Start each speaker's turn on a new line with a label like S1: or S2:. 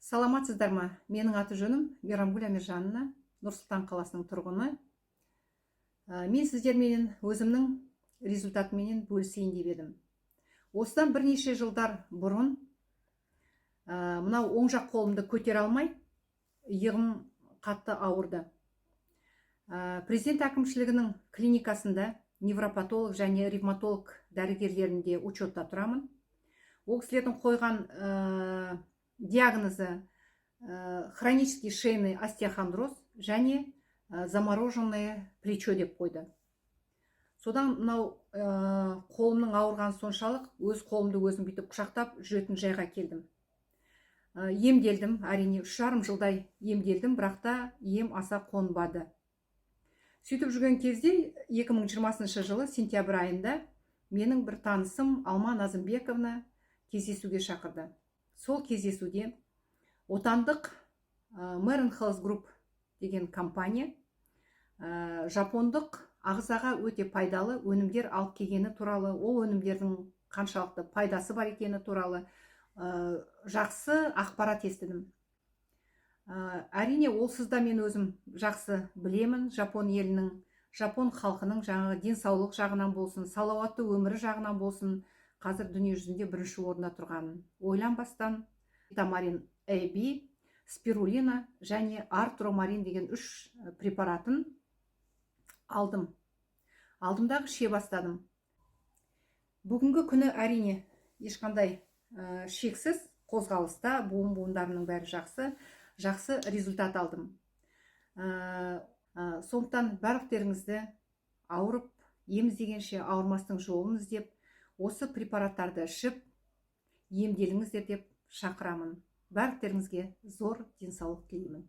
S1: Саламатсыздар ма? Менің аты жөнім Мейрамгүл Әміржанова, Нұр-Сұлтан қаласының тұрғыны. Мен сіздермен өзімнің результатыммен бөлісейін деп едім. Осыдан бірнеше жылдар бұрын мынау оң жақ қолымды көтере алмай, иығым қатты ауырды. Президент әкімшілігінің клиникасында невропатолог және ревматолог дәрігерлерінде учетта тұрамын. Ол кісілердің қойған диагнозы хронический шейный остеохондроз және замороженное плечо деп қойды. Содан мынау қолымның ауырған соншалық өз қолымды өзім бүйтіп құшақтап жүретін жайға келдім. Емделдім, әрине 3,5 жылдай емделдім, бірақ та ем аса қонбады. Сөйтіп жүрген кезде 2020 жылы сентябрь айында менің бір танысым Алма Назымбековна кездесуге шақырды. Сол кездесуде отандық Meren Health Group деген компания жапондық ағзаға өте пайдалы өнімдер алып келгені туралы, ол өнімдердің қаншалықты пайдасы бар екені туралы жақсы ақпарат естідім. Әрине, олсыз да мен өзім жақсы білемін. Жапон елінің, жапон халқының жаңағы денсаулық жағынан болсын, салауатты өмірі жағынан болсын, қазір дүние жүзінде бірінші орында тұрғанын ойланбастан витамарин AB, спирулина және артромарин деген 3 препаратын алдым. Алдымдағы іше бастадым. Бүгінгі күні әрине ешқандай шексіз қозғалыста буындарымның бәрі жақсы результат алдым. Сондықтан барлықтарыңызды ауырып, ем іздегенше ауырмастың жолын іздеп, осы препараттарды ішіп емделіңіздер деп шақырамын. Барлықтарыңызге зор денсаулық тілеймін.